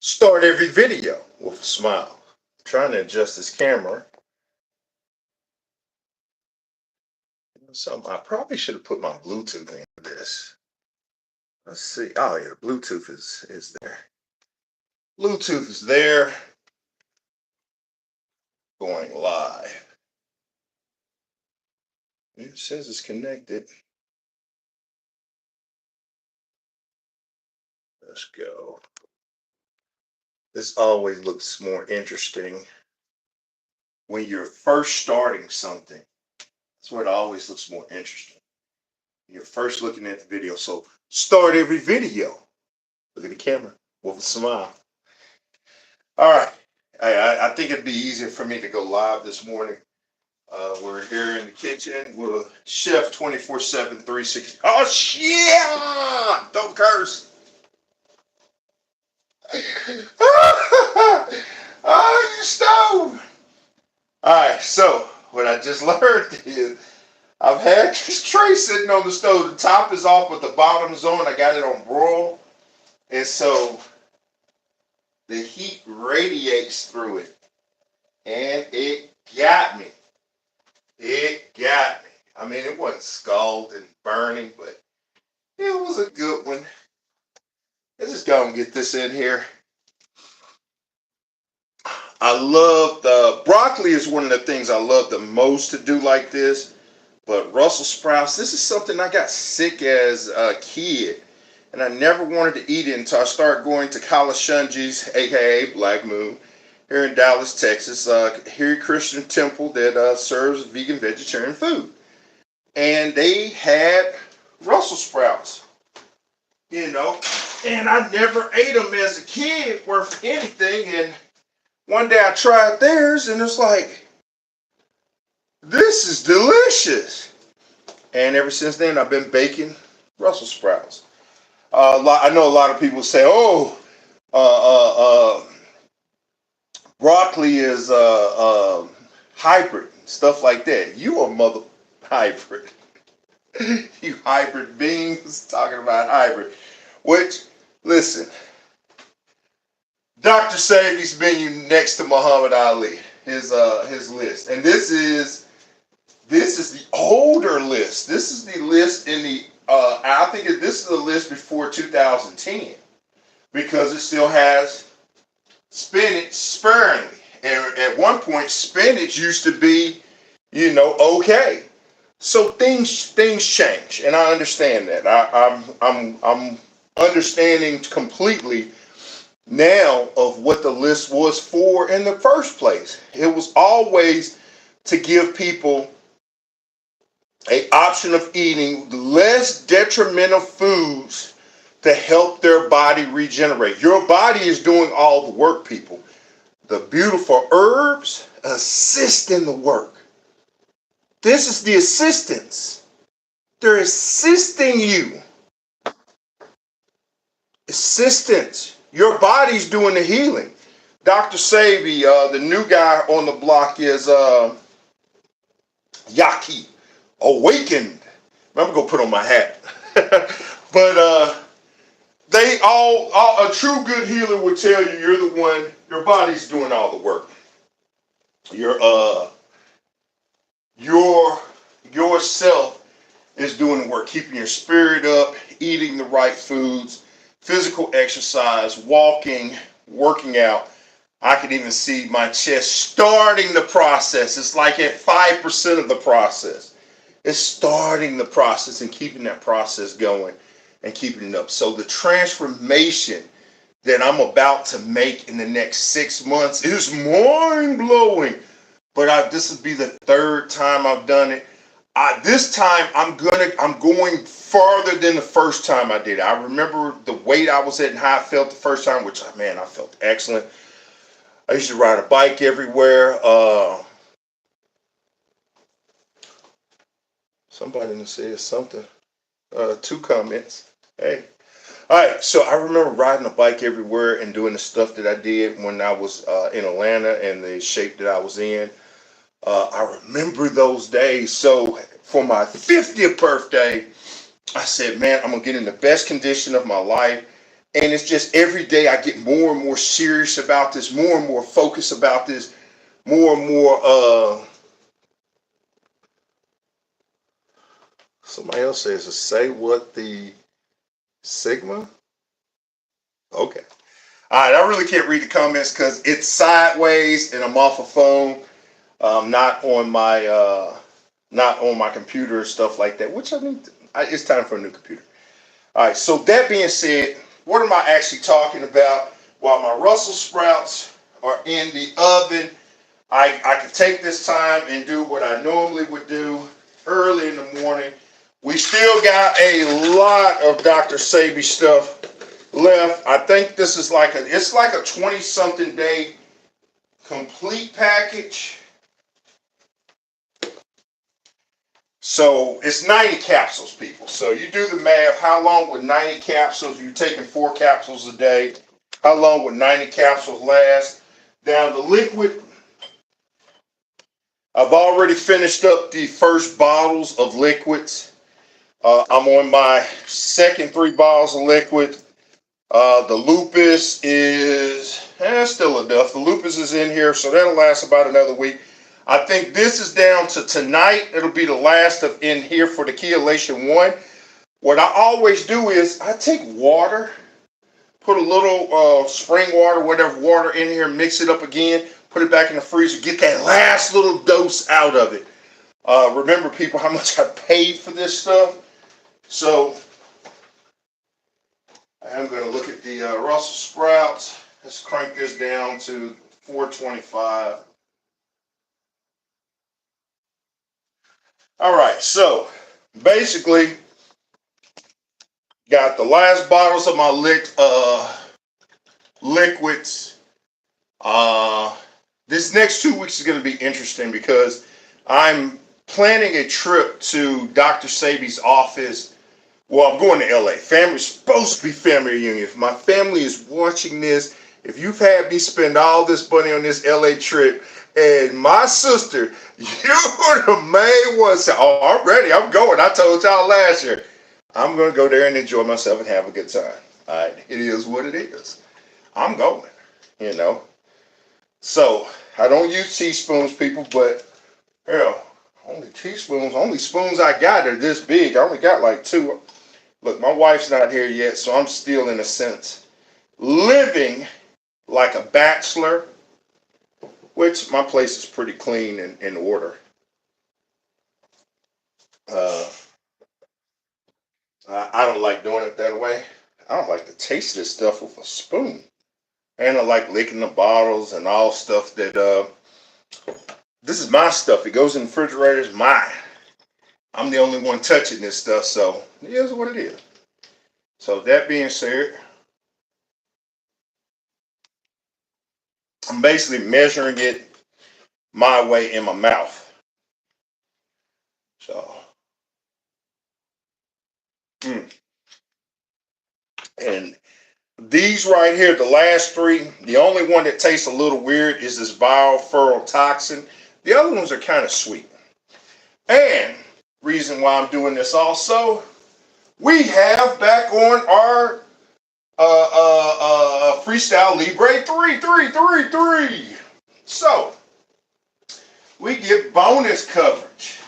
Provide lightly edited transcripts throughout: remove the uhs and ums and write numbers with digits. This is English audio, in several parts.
Start every video with a smile. Trying to adjust this camera. Something I probably should have put my Bluetooth in this. Let's see. Oh yeah, the Bluetooth is there. Bluetooth is there. Going live. It says it's connected. Let's go. This always looks more interesting when you're first starting something. That's where it always looks more interesting. You're first looking at the video. So start every video. Look at the camera with a smile. All right. I think it'd be easier for me to go live this morning. We're here in the kitchen with Chef 24/7, 360. Oh, shit! Don't curse. Oh, you stove. All right. So what I just learned is I've had this tray sitting on the stove. The top is off, but the bottom's on. I got it on broil. And so the heat radiates through it. And it got me. It got me. I mean, it wasn't scalding, burning, but it was a good one. Let's just go and get this in here. I love the broccoli is one of the things I love the most to do like this. But Brussels sprouts, this is something I got sick as a kid. And I never wanted to eat it until I started going to Kalashunji's, aka Black Moon, here in Dallas, Texas, here Christian temple that serves vegan vegetarian food. And they had Brussels sprouts, and I never ate them as a kid worth anything. And one day I tried theirs, and it's like, this is delicious. And ever since then, I've been baking Brussels sprouts. I know a lot of people say, "Oh, broccoli is hybrid," stuff like that. You a mother hybrid. You hybrid beings talking about hybrid. Which, listen, Dr. Sabi's menu next to Muhammad Ali, his list, and this is the older list. This is the list in the I think this is the list before 2010 because it still has spinach sparingly. And at one point, spinach used to be, okay. So things change, and I understand that. I'm understanding completely now of what the list was for in the first place. It was always to give people an option of eating less detrimental foods to help their body regenerate. Your body is doing all the work, people. The beautiful herbs assist in the work. This is the assistance. They're assisting you. Assistance. Your body's doing the healing. Dr. Sabi, the new guy on the block is Yaki. Awakened. I'm gonna go put on my hat. But they all a true good healer will tell you you're the one, your body's doing all the work. Yourself is doing the work, keeping your spirit up, eating the right foods, physical exercise, walking, working out. I can even see my chest starting the process. It's like at 5% of the process. It's starting the process and keeping that process going and keeping it up. So the transformation that I'm about to make in the next 6 months is mind-blowing. But this will be the third time I've done it. This time I'm going farther than the first time I did it. I remember the weight I was at and how I felt the first time, which, man, I felt excellent. I used to ride a bike everywhere. Somebody didn't say something. 2 comments. Hey. All right. So I remember riding a bike everywhere and doing the stuff that I did when I was in Atlanta and the shape that I was in. I remember those days. So for my 50th birthday, I said, man, I'm going to get in the best condition of my life. And it's just every day I get more and more serious about this, more and more focused about this, more and more. Somebody else says, say what the Sigma? Okay. All right, I really can't read the comments because it's sideways and I'm off a phone, not on my computer or stuff like that. Which I mean, it's time for a new computer. All right. So that being said, what am I actually talking about? While my Brussels sprouts are in the oven, I can take this time and do what I normally would do early in the morning. We still got a lot of Dr. Sebi stuff left. I think this is it's like a 20 something day complete package. So it's 90 capsules, people. So you do the math. How long would 90 capsules, you're taking 4 capsules a day, how long would 90 capsules last? Now the liquid, I've already finished up the first bottles of liquids. I'm on my second 3 bottles of liquid. The lupus is still enough. The lupus is in here, so that'll last about another week. I think this is down to tonight. It'll be the last of in here for the chelation 1. What I always do is I take water, put a little spring water, whatever water in here, mix it up again, put it back in the freezer, get that last little dose out of it. Remember, people, how much I paid for this stuff. So I'm going to look at the Brussels sprouts. Let's crank this down to 425. All right, so basically, got the last bottles of my liquids. This next 2 weeks is going to be interesting because I'm planning a trip to Dr. Sebi's office. Well, I'm going to LA. Family's supposed to be family reunion. If my family is watching this, if you've had me spend all this money on this LA trip, and my sister, you're the main one. Say, oh, I'm ready. I'm going. I told y'all last year. I'm going to go there and enjoy myself and have a good time. All right. It is what it is. I'm going, you know. So I don't use teaspoons, people, but hell, only teaspoons, only spoons I got are this big. I only got like 2. Look, my wife's not here yet, so I'm still, in a sense, living like a bachelor, which my place is pretty clean and in order. I don't like doing it that way. I don't like to taste this stuff with a spoon. And I like licking the bottles and all stuff that, this is my stuff. It goes in the refrigerator, it's mine. I'm the only one touching this stuff, so it is what it is. So that being said, I'm basically measuring it my way in my mouth. So, and these right here, the last 3, the only one that tastes a little weird is this viral feral toxin. The other ones are kind of sweet. And reason why I'm doing this also, we have back on our Freestyle Libre 3. So we get bonus coverage,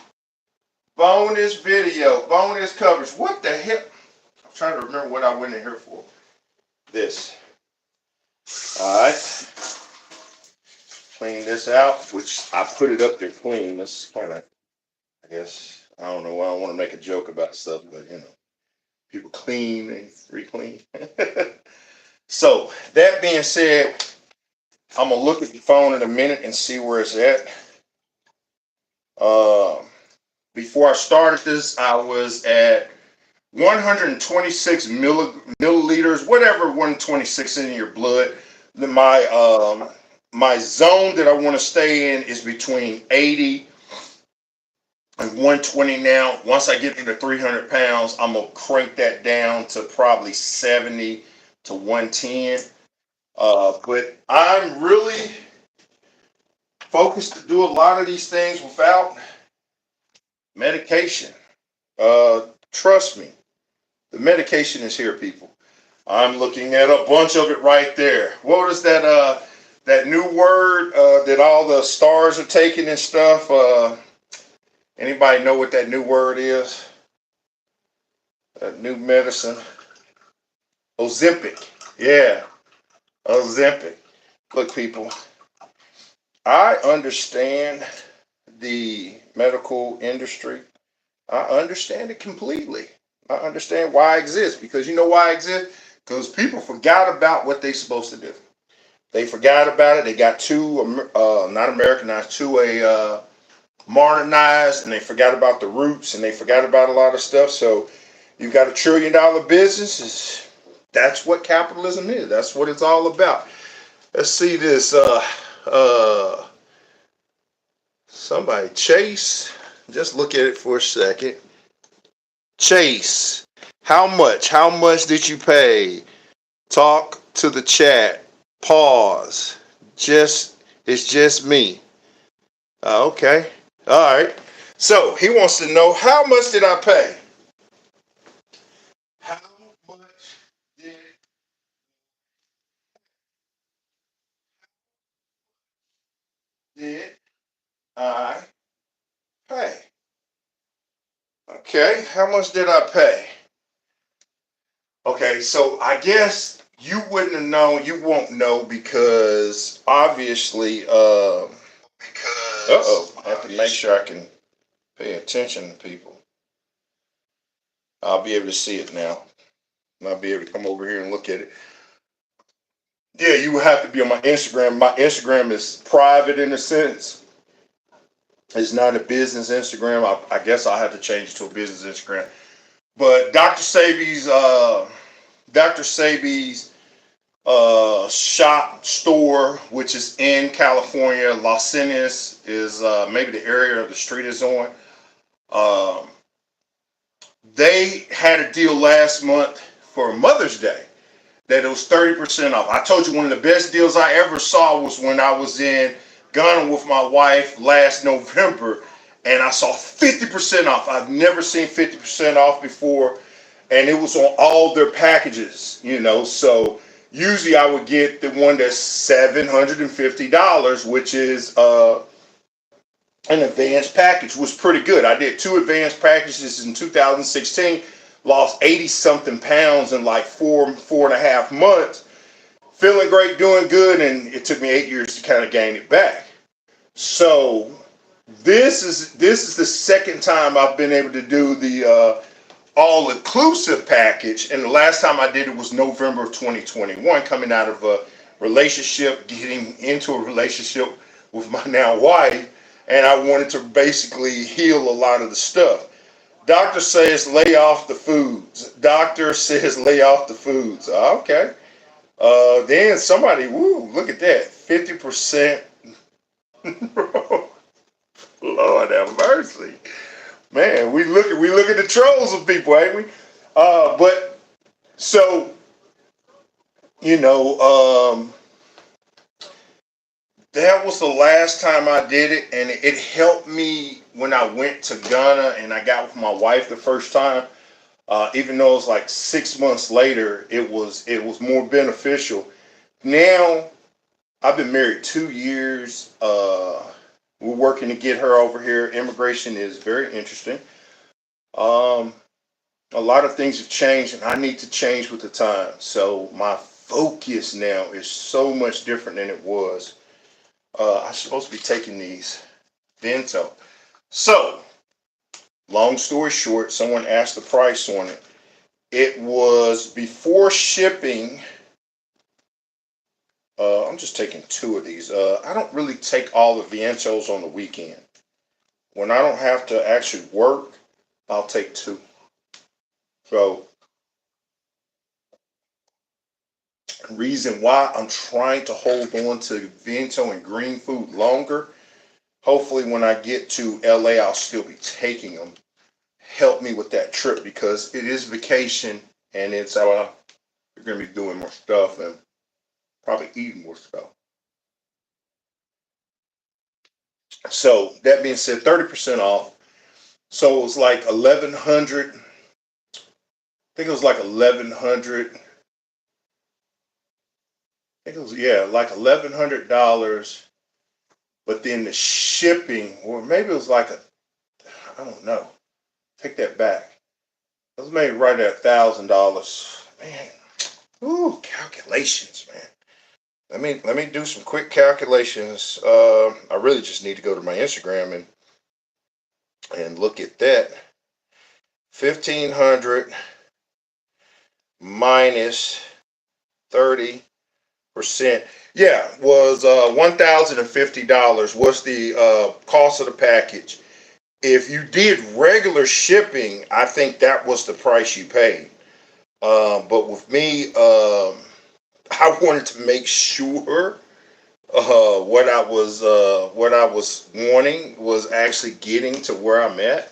bonus video, bonus coverage. What the hell? I'm trying to remember what I went in here for. This. All right. Clean this out, which I put it up there clean. This is kind of, I guess, I don't know. I don't want to make a joke about stuff, but you know, people clean and free clean. So that being said, I'm gonna look at the phone in a minute and see where it's at. Before I started this, I was at 126 milliliters, whatever 126 in your blood. Then my zone that I want to stay in is between 80 and 120 now. Once I get to the 300 pounds, I'm gonna crank that down to probably 70 to 110. But I'm really focused to do a lot of these things without medication. Trust me, the medication is here, people. I'm looking at a bunch of it right there. What is that new word that all the stars are taking and stuff? Anybody know what that new word is? That new medicine? Ozempic. Yeah, Ozempic. Look, people, I understand the medical industry. I understand it completely. I understand why I exist, because you know why I exist? Because people forgot about what they're supposed to do. They forgot about it. They got too, not Americanized, too modernized, and they forgot about the roots, and they forgot about a lot of stuff. So you've got $1 trillion business. That's what capitalism is. That's what it's all about. Let's see this. Somebody, Chase. Just look at it for a second. Chase, how much? How much did you pay? Talk to the chat. Pause. It's just me. Okay. All right. So he wants to know, how much did I pay? How much did I pay? Okay. How much did I pay? Okay. So I guess you wouldn't have known. You won't know because obviously. Uh-oh. I have to make sure I can pay attention to people. I'll be able to see it now. I'll be able to come over here and look at it. Yeah, you would have to be on my Instagram. My Instagram is private in a sense. It's not a business Instagram. I guess I'll have to change it to a business Instagram. But Dr. Sabi's shop store, which is in California, Los Angeles is maybe the area the street is on. Um, they had a deal last month for Mother's Day that it was 30% off. I told you one of the best deals I ever saw was when I was in Ghana with my wife last November, and I saw 50% off. I've never seen 50% off before, and it was on all their packages, So usually I would get the one that's $750, which is an advanced package. Was pretty good. I did 2 advanced packages in 2016, lost 80 something pounds in like 4.5 months. Feeling great, doing good, and it took me 8 years to kind of gain it back. So this is the second time I've been able to do the all inclusive package, and the last time I did it was November of 2021, coming out of a relationship, getting into a relationship with my now wife, and I wanted to basically heal a lot of the stuff. Doctor says lay off the foods. Doctor says lay off the foods. Okay. Then somebody, woo, look at that, 50%. Lord have mercy, man. We look at the trolls of people, ain't we? But so you know, that was the last time I did it, and it helped me when I went to Ghana and I got with my wife the first time. Even though it was like 6 months later, it was more beneficial. Now I've been married 2 years. We're working to get her over here. Immigration is very interesting. Um, a lot of things have changed, and I need to change with the time. So my focus now is so much different than it was. I'm supposed to be taking these bento. So, long story short, someone asked the price on it. It was before shipping. I'm just taking 2 of these. I don't really take all the vientos on the weekend. When I don't have to actually work, I'll take 2. So, reason why I'm trying to hold on to Vento and green food longer. Hopefully, when I get to LA, I'll still be taking them. Help me with that trip because it is vacation and it's you're going to be doing more stuff and probably eating more stuff. So, that being said, 30% off. So, it was like 1100. I think it was like 1100 think it was, yeah, like $1,100. But then the shipping, or maybe it was like I don't know. Take that back. It was maybe right at $1,000. Man, ooh, calculations, man. Let me do some quick calculations. I really just need to go to my Instagram and look at that. 1,500 minus 30%. Yeah, was $1,050 was the cost of the package. If you did regular shipping, I think that was the price you paid. But with me, I wanted to make sure what I was wanting was actually getting to where I'm at.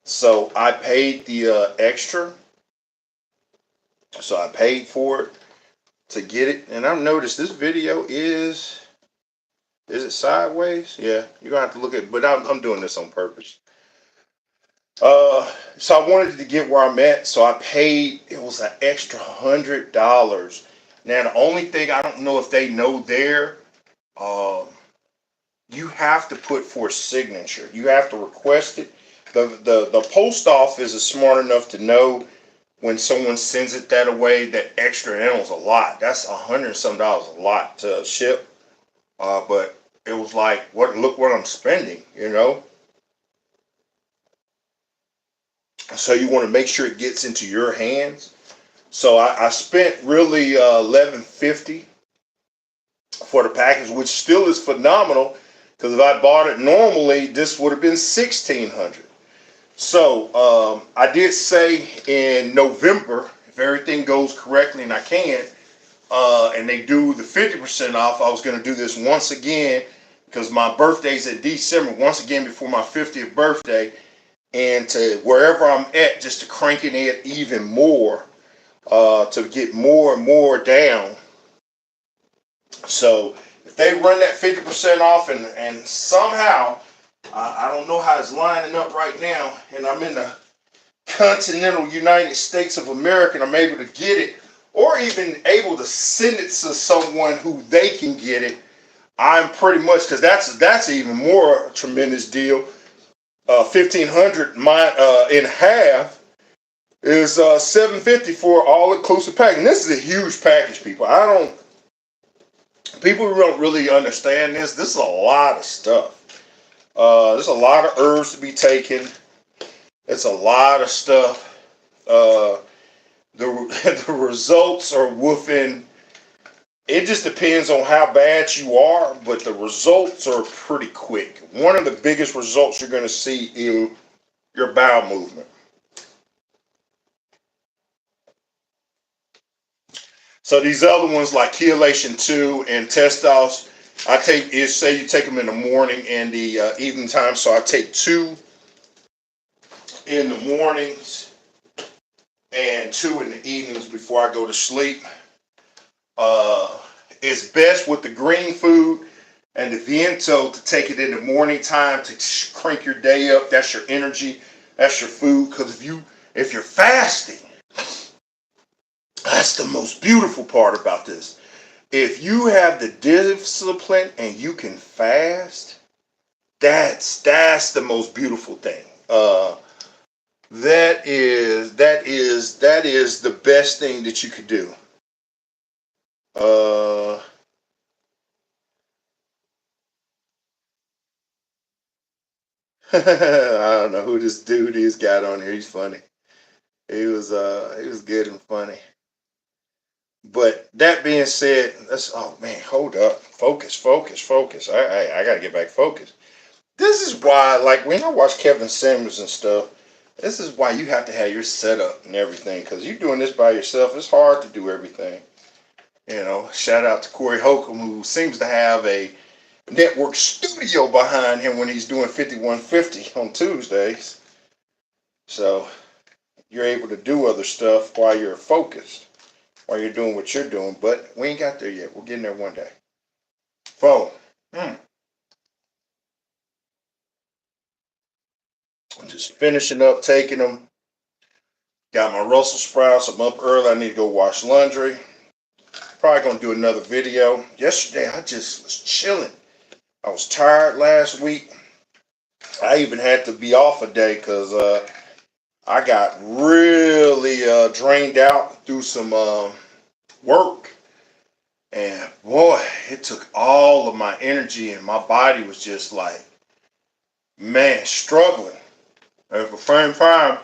So I paid the extra. So I paid for it to get it. And I've noticed this video is it sideways? Yeah, you're gonna have to look at. But I'm doing this on purpose. So I wanted to get where I'm at, so I paid. It was an extra $100. Now the only thing I don't know if they know there, uh, you have to put for a signature. You have to request it. The post office is smart enough to know when someone sends it that away that extra animals a lot. That's $100 and some dollars a lot to ship. But it was like, what? Look what I'm spending, you know. So you want to make sure it gets into your hands. So I spent really 1150 for the package, which still is phenomenal. Because if I bought it normally, this would have been 1600. So I did say in November, if everything goes correctly and I can, and they do the 50% off, I was going to do this once again because my birthday's in December, once again before my 50th birthday, and to wherever I'm at, just to cranking it even more, to get more and more down. So if they run that 50% off and somehow, I don't know how it's lining up right now, and I'm in the continental United States of America and I'm able to get it, or even able to send it to someone who they can get it, I'm pretty much, because that's even more a tremendous deal. 1,500 in half is 750 for all inclusive package. And this is a huge package, people. People don't really understand this. This is a lot of stuff. There's a lot of herbs to be taken. It's a lot of stuff. The the results are woofing. It just depends on how bad you are, but the results are pretty quick. One of the biggest results you're going to see is your bowel movement. So these other ones like Chelation 2 and Testos, I take is say you take them in the morning and the evening time. So I take 2 in the mornings and 2 in the evenings before I go to sleep. Uh, it's best with the green food and the Viento to take it in the morning time to crank your day up. That's your energy. That's your food. Because if you're fasting, that's the most beautiful part about this. If you have the discipline and you can fast, that's the most beautiful thing. That is the best thing that you could do. Uh, I don't know who this dude is got on here. He's funny. He was good and funny. But that being said, let's oh man, hold up. Focus, focus, focus. I gotta get back focused. This is why, like when I watch Kevin Samuels and stuff, this is why you have to have your setup and everything. Because you're doing this by yourself. It's hard to do everything. Shout out to Corey Holcomb, who seems to have a network studio behind him when he's doing 5150 on Tuesdays. So you're able to do other stuff while you're focused, while you're doing what you're doing. But we ain't got there yet. We're getting there one day. Phone. I'm just finishing up, taking them. Got my Russell Sprouts. I'm up early. I need to go wash laundry. Probably gonna do another video. Yesterday I just was chilling. I was tired last week. I even had to be off a day because I got really drained out through some work. And boy, it took all of my energy, and my body was just like, man, struggling. And at the same time,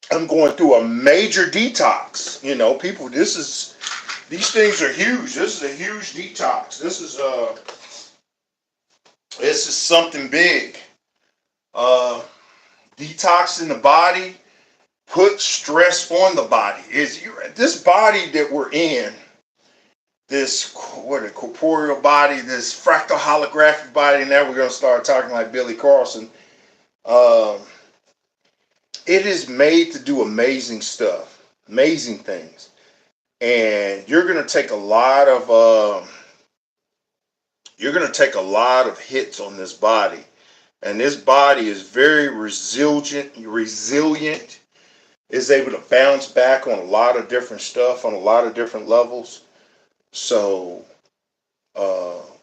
I'm going through a major detox. You know, people, these things are huge. This is a huge detox. This is something big. Uh, Detoxing the body, put stress on the body. This body that we're in, this corporeal body, this fractal holographic body. Now we're gonna start talking like Billy Carlson. Uh, it is made to do amazing stuff, amazing things, and you're gonna take a lot of hits on this body. And this body is very resilient, is able to bounce back on a lot of different stuff, on a lot of different levels. So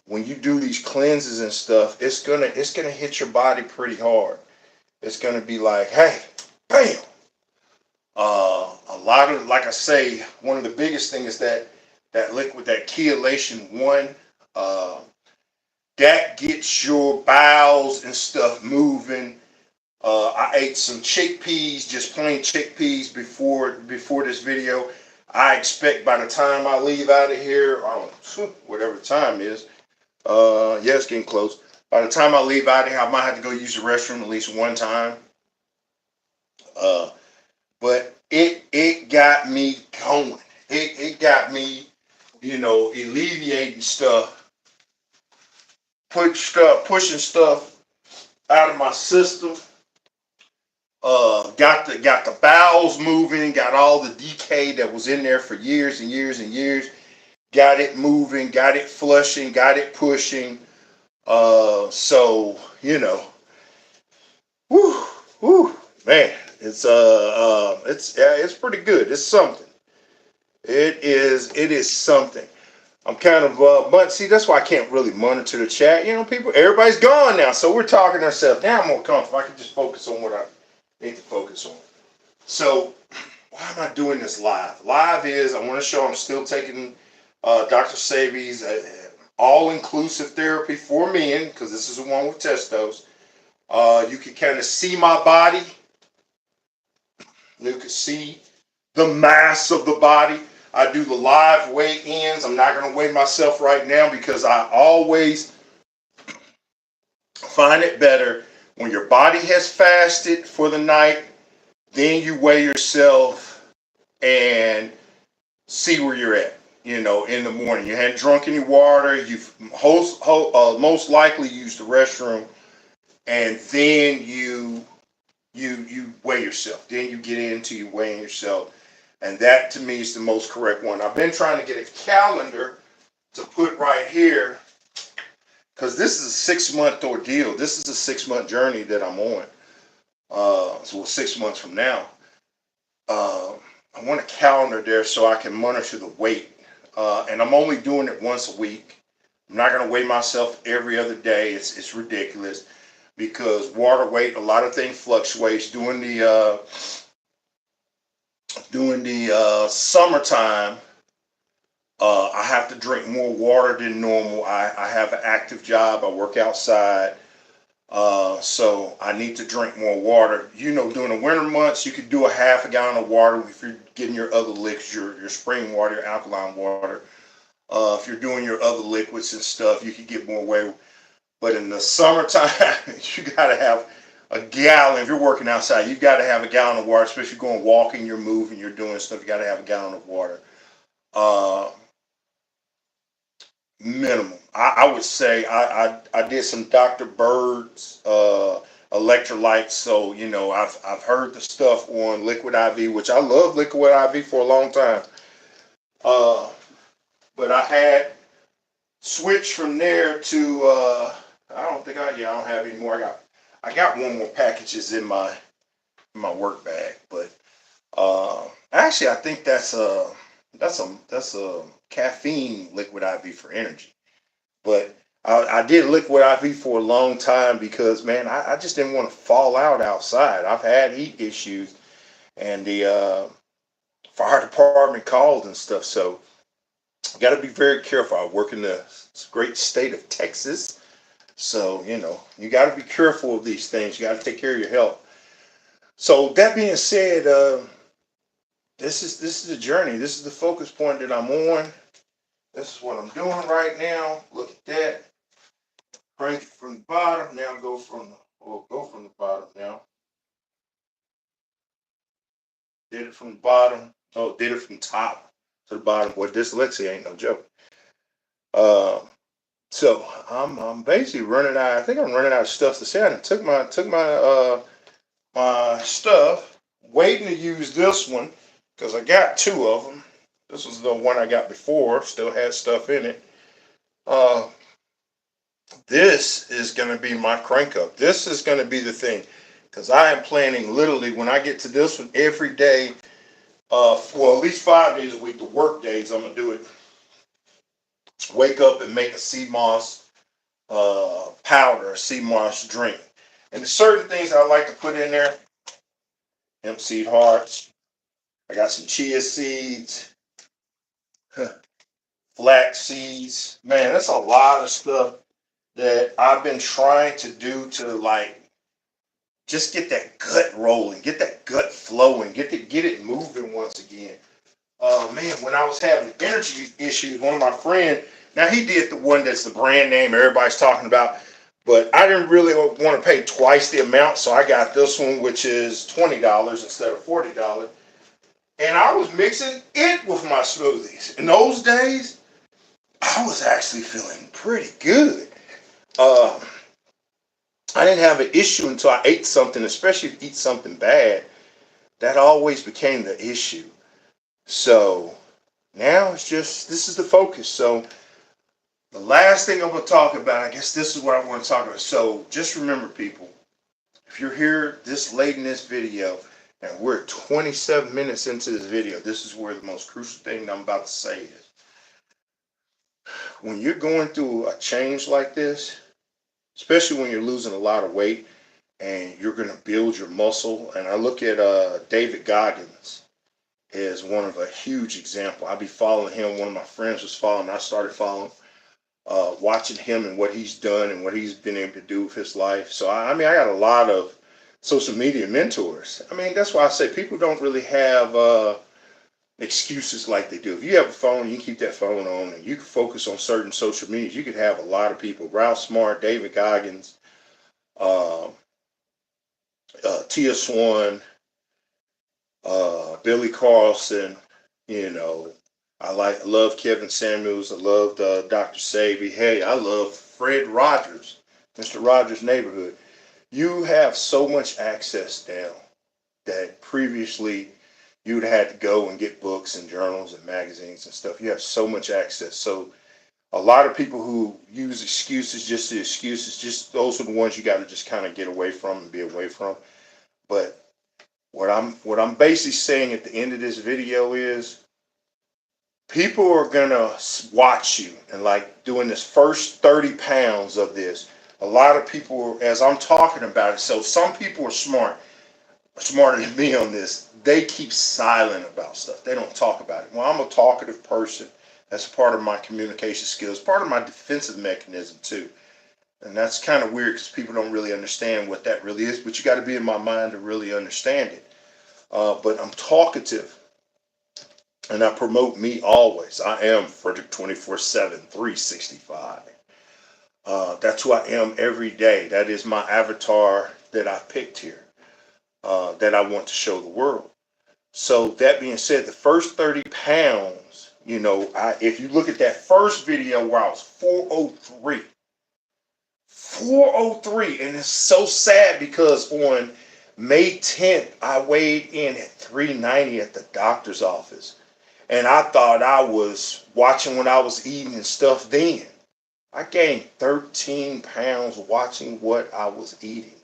when you do these cleanses and stuff, it's gonna hit your body pretty hard. It's gonna be like, hey, bam. A lot of, like I say, one of the biggest things is that liquid, that chelation one. That gets your bowels and stuff moving. I ate some chickpeas, just plain chickpeas before this video. I expect by the time I leave out of here, I don't, whatever the time is, yeah, it's getting close. By the time I leave out of here, I might have to go use the restroom at least one time. But it got me going. It got me, alleviating stuff, pushing stuff out of my system. Got the bowels moving, got all the decay that was in there for years and years and years. Got it moving, got it flushing, got it pushing. So whoo, whoo, man, it's pretty good. It's something. It is something. I'm kind of but see, that's why I can't really monitor the chat. Everybody's gone now, so we're talking to ourselves. Now I'm more comfortable. I can just focus on what I need to focus on. So why am I doing this live? Live is I want to show I'm still taking Dr. Sabi's all-inclusive therapy for men, because this is the one with testos. You can kind of see my body. You can see the mass of the body. I do the live weigh-ins. I'm not going to weigh myself right now because I always find it better when your body has fasted for the night, then you weigh yourself and see where you're at, in the morning. You hadn't drunk any water. You've most likely used the restroom, and then you weigh yourself. Then you get into you weighing yourself. And that, to me, is the most correct one. I've been trying to get a calendar to put right here because this is a 6-month ordeal. This is a 6-month journey that I'm on. So 6 months from now. I want a calendar there so I can monitor the weight. And I'm only doing it once a week. I'm not going to weigh myself every other day. It's ridiculous because water weight, a lot of things fluctuates. During the summertime, I have to drink more water than normal. I have an active job. I work outside. So I need to drink more water. During the winter months, you could do a half a gallon of water if you're getting your other liquids, your spring water, your alkaline water. If you're doing your other liquids and stuff, you could get more weight. But in the summertime, you got to have a gallon. If you're working outside, you've got to have a gallon of water, especially going walking, you're moving, you're doing stuff. You got to have a gallon of water. Minimum. I would say I did some Dr. Bird's electrolytes. So, I've heard the stuff on Liquid IV, which I love Liquid IV for a long time. But I had switched from there to I don't have any more. I got one more packages in my work bag, but Actually, I think that's a caffeine liquid IV for energy. But I did liquid IV for a long time because man, I just didn't want to fall out outside. I've had heat issues, and the fire department called and stuff. So got to be very careful. I work in the great state of Texas, so you got to be careful of these things. You got to take care of your health. So that being said, this is a journey. This is the focus point that I'm on. This is what I'm doing right now. Look at that. Crank it from the bottom. Now go from the bottom now. Did it from the bottom. Oh, did it from top to the bottom. Boy, dyslexia ain't no joke. Uh, so I'm basically running out. I think I'm running out of stuff to say. I took my stuff, waiting to use this one because I got two of them. This was the one I got before. Still had stuff in it. Uh, this is going to be my crank up. This is going to be the thing because I am planning literally when I get to this one every day. For at least 5 days a week, the work days, I'm gonna do it. Wake up and make a sea moss powder, a sea moss drink, and there's certain things I like to put in there. Hemp seed hearts. I got some chia seeds, flax seeds. Man, that's a lot of stuff that I've been trying to do to like just get that gut rolling, get that gut flowing, get it moving once again. Man, when I was having energy issues, one of my friends, now he did the one that's the brand name everybody's talking about, but I didn't really want to pay twice the amount, so I got this one, which is $20 instead of $40. And I was mixing it with my smoothies. In those days, I was actually feeling pretty good. Um, I didn't have an issue until I ate something, especially if you eat something bad. That always became the issue. So now it's just this is the focus. So the last thing I'm going to talk about, I guess this is what I want to talk about. So just remember, people, if you're here this late in this video, and we're 27 minutes into this video, this is where the most crucial thing I'm about to say is. When you're going through a change like this, especially when you're losing a lot of weight and you're going to build your muscle, and I look at David Goggins as one of a huge example. I be following him. One of my friends was following. I started following. Watching him and what he's done and what he's been able to do with his life. So I mean, I got a lot of social media mentors. I mean, that's why I say people don't really have excuses like they do. If you have a phone, you can keep that phone on and you can focus on certain social medias. You could have a lot of people: Ralph Smart, David Goggins, uh, Tia Swan, Billy Carlson. You know, love Kevin Samuels. I love Dr. Savy. Hey, I love Fred Rogers, Mr. Rogers' Neighborhood. You have so much access now that previously you would have had to go and get books and journals and magazines and stuff. You have so much access. So a lot of people who use excuses, just the excuses, just those are the ones you got to just kind of get away from and be away from. But what I'm basically saying at the end of this video is people are gonna watch you and like doing this first 30 pounds of this. A lot of people, as I'm talking about it, so some people are smarter than me on this. They keep silent about stuff. They don't talk about it. Well, I'm a talkative person. That's part of my communication skills, part of my defensive mechanism too. And that's kind of weird because people don't really understand what that really is. But you got to be in my mind to really understand it. But I'm talkative. And I promote me always. I am Frederick 24/7, 365. That's who I am every day. That is my avatar that I picked here, that I want to show the world. So that being said, the first 30 pounds, if you look at that first video where I was 403, 403, and it's so sad because on May 10th, I weighed in at 390 at the doctor's office. And I thought I was watching when I was eating and stuff then. I gained 13 pounds watching what I was eating.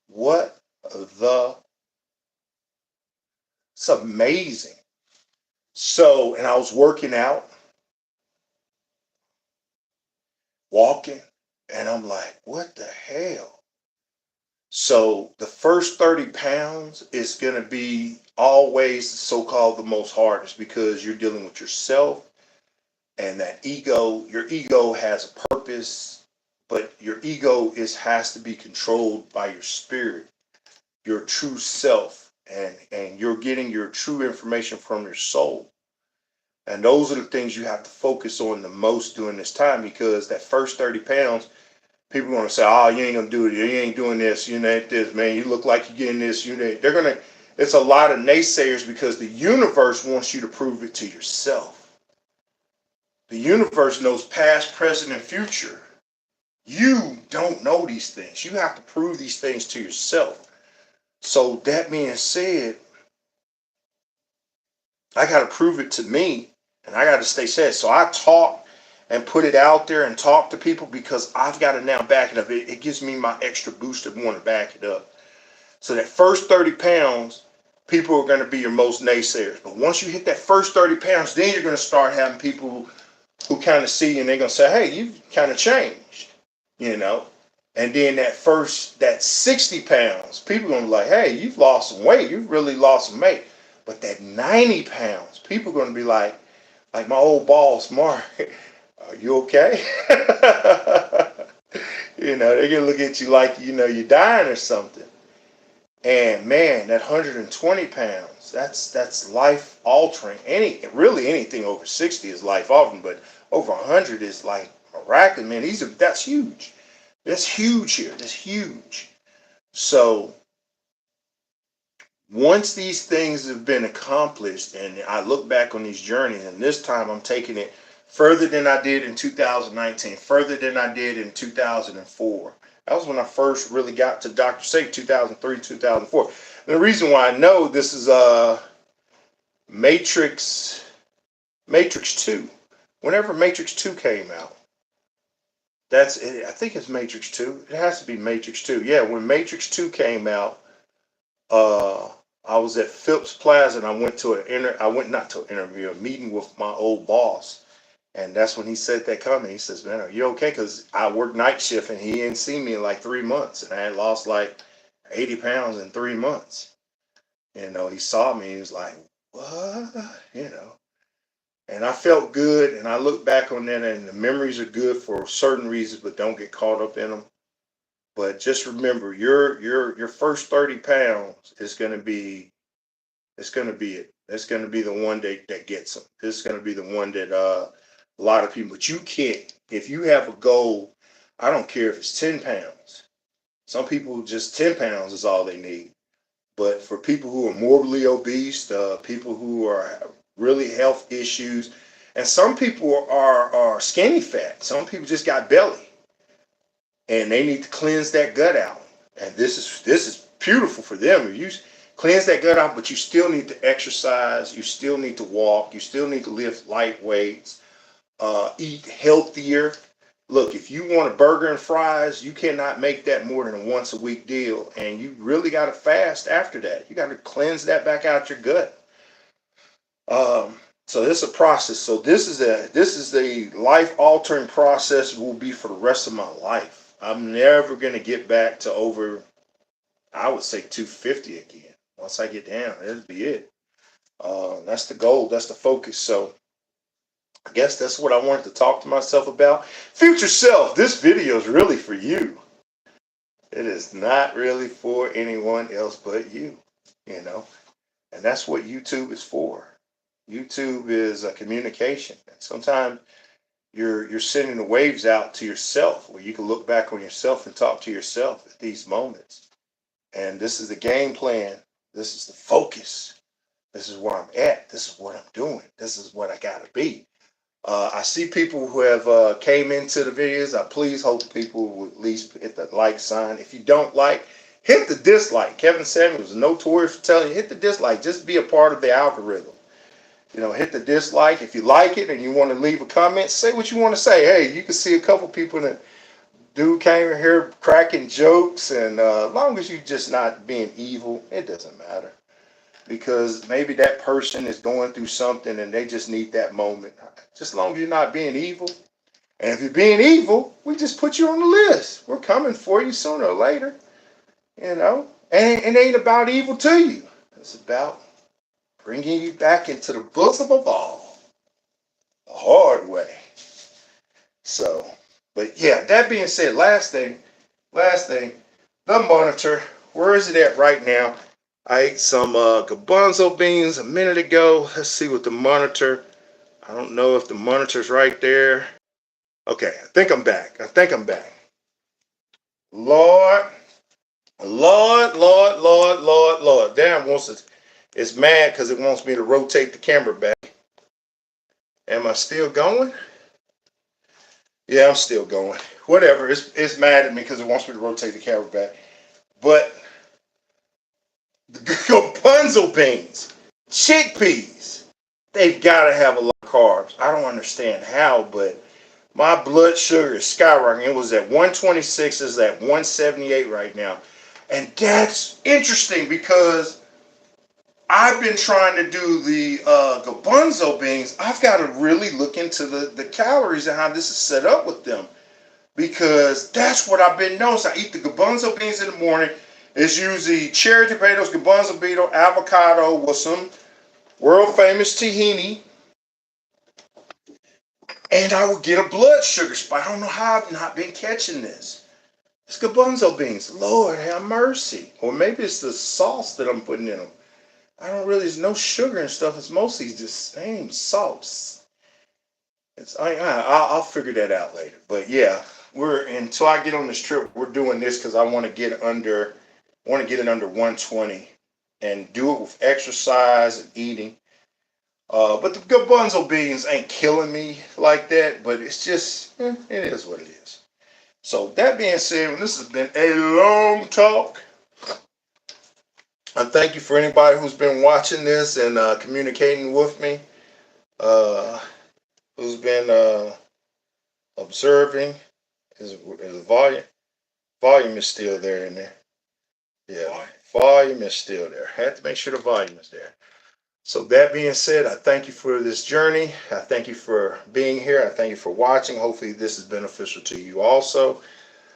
What the? It's amazing. So, and I was working out, walking, and I'm like, what the hell? So the first 30 pounds is going to be always so-called the most hardest because you're dealing with yourself and that ego. Your ego has a purpose, but your ego has to be controlled by your spirit, your true self, and you're getting your true information from your soul. And those are the things you have to focus on the most during this time because that first 30 pounds, people are going to say, oh, you ain't going to do it. You ain't doing this. You ain't this, man. You look like you're getting this. You ain't. They're going to, it's a lot of naysayers because the universe wants you to prove it to yourself. The universe knows past, present, and future. You don't know these things. You have to prove these things to yourself. So that being said, I got to prove it to me and I got to stay steady. So I talk and put it out there and talk to people because I've got to now back it up. It gives me my extra boost to want to back it up. So that first 30 pounds, people are going to be your most naysayers. But once you hit that first 30 pounds, then you're going to start having people who kind of see you and they're going to say, hey, you've kind of changed, you know. And then that 60 pounds, people are going to be like, hey, you've lost some weight. You've really lost some weight. But that 90 pounds, people are going to be like my old boss, Mark, are you okay? You know, they're going to look at you like, you know, you're dying or something. And man, that 120 pounds, that's life altering. Really anything over 60 is life altering, but over 100 is like miraculous, man. That's huge. That's huge here. That's huge. So once these things have been accomplished and I look back on these journeys, and this time I'm taking it further than I did in 2019, further than I did in 2004. That was when I first really got to Dr. Say, 2003, 2004. And the reason why I know this is Matrix 2. Whenever Matrix 2 came out, that's it. I think it's Matrix 2. It has to be Matrix 2. Yeah, when Matrix 2 came out, uh, I was at Phipps Plaza and I went to I went not to an interview, a meeting with my old boss. And that's when he said that comment. He says, man, are you okay? Because I worked night shift and he didn't see me in like 3 months. And I had lost like 80 pounds in 3 months. You know, he saw me. He was like, what? You know, and I felt good. And I look back on that and the memories are good for certain reasons, but don't get caught up in them. But just remember, your first 30 pounds is going to be, it's going to be it. It's going to be the one that gets them. It's going to be the one that a lot of people, but you can't, if you have a goal, I don't care if it's 10 pounds. Some people just 10 pounds is all they need. But for people who are morbidly obese, people who are really health issues, and some people are skinny fat. Some people just got belly and they need to cleanse that gut out. And this is beautiful for them. If you cleanse that gut out, but you still need to exercise, you still need to walk, you still need to lift light weights, eat healthier. Look, if you want a burger and fries, you cannot make that more than a once a week deal. And you really got to fast after that. You got to cleanse that back out your gut. So this is a process. So this is a life altering process. Will be for the rest of my life. I'm never going to get back to over, I would say 250 again. Once I get down, that'll be it. That's the goal. That's the focus. So I guess that's what I wanted to talk to myself about. Future self, this video is really for you. It is not really for anyone else but you, you know. And that's what YouTube is for. YouTube is a communication. And sometimes you're sending the waves out to yourself where you can look back on yourself and talk to yourself at these moments. And this is the game plan. This is the focus. This is where I'm at. This is what I'm doing. This is what I gotta be. I see people who have came into the videos. I please hope people will at least hit the like sign. If you don't like, hit the dislike. Kevin Samuels is notorious for telling you, hit the dislike. Just be a part of the algorithm. You know, hit the dislike. If you like it and you want to leave a comment, say what you want to say. Hey, you can see a couple people that dude came in here cracking jokes. And as long as you're just not being evil, it doesn't matter. because maybe that person is going through something and they just need that moment. Just as long as you're not being evil. And if you're being evil, we just put you on the list. We're coming for you sooner or later, you know. And it ain't about evil to you. It's about bringing you back into the bosom of all the hard way. So, but yeah, that being said, last thing, the monitor, where is it at right now? I ate some garbanzo beans a minute ago. Let's see what the monitor, I don't know if the monitor's right there. Okay, I think I'm back. Lord, Lord. Damn, it's mad because it wants me to rotate the camera back. Am I still going? Yeah, I'm still going. Whatever. It's mad at me because it wants me to rotate the camera back. But the garbanzo beans, chickpeas, they've got to have a lot of carbs. I don't understand how, but my blood sugar is skyrocketing. It was at 126, it's at 178 right now. And that's interesting because I've been trying to do the garbanzo beans. I've got to really look into the calories and how this is set up with them, because that's what I've been noticing. I eat the garbanzo beans in the morning. It's usually cherry tomatoes, garbanzo bean, avocado with some world famous tahini, and I will get a blood sugar spike. I don't know how I've not been catching this. It's garbanzo beans. Lord have mercy. Or maybe it's the sauce that I'm putting in them. I don't really, there's no sugar and stuff. It's mostly just same sauce. I'll figure that out later. But yeah, until I get on this trip, we're doing this because I want to get it under 120 and do it with exercise and eating. But the garbanzo beans ain't killing me like that, but it's just, it is what it is. So that being said, this has been a long talk. I thank you for anybody who's been watching this and communicating with me, who's been observing. Is volume? Volume is still there in there. Yeah, volume is still there. Had to make sure the volume is there. So that being said, I thank you for this journey. I thank you for being here. I thank you for watching. Hopefully this is beneficial to you also.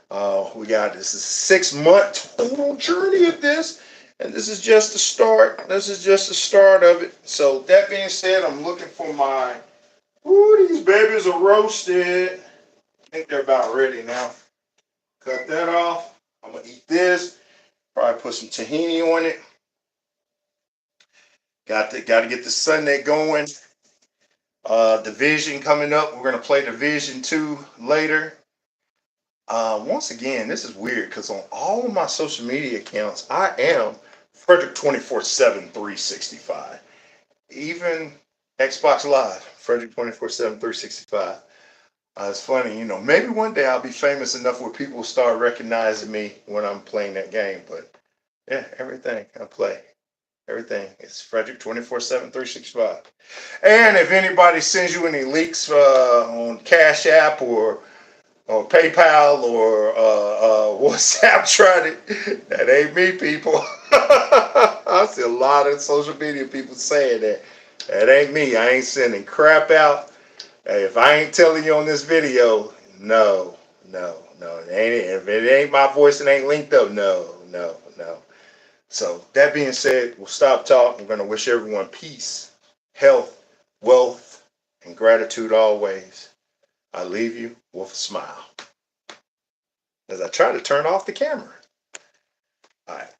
This is 6 month total journey of this, and this is just the start. This is just the start of it. So that being said, I'm looking for my, these babies are roasted. I think they're about ready now. Cut that off. I'm gonna eat this. Probably put some tahini on it. Got to get the Sunday going. Division coming up. We're gonna play Division 2 later. Once again, this is weird because on all of my social media accounts, I am Frederick 24/7 365. Even Xbox Live, Frederick 24/7 365. It's funny, maybe one day I'll be famous enough where people will start recognizing me when I'm playing that game. But yeah, everything I play, everything is Frederick 24/7 365. And if anybody sends you any leaks on Cash App or PayPal or WhatsApp, tried it. That ain't me, people. I see a lot of social media people saying that. That ain't me. I ain't sending crap out. Hey, if I ain't telling you on this video, no. If it ain't my voice and ain't linked up, no. So that being said, we'll stop talking. We're going to wish everyone peace, health, wealth, and gratitude always. I leave you with a smile as I try to turn off the camera. All right.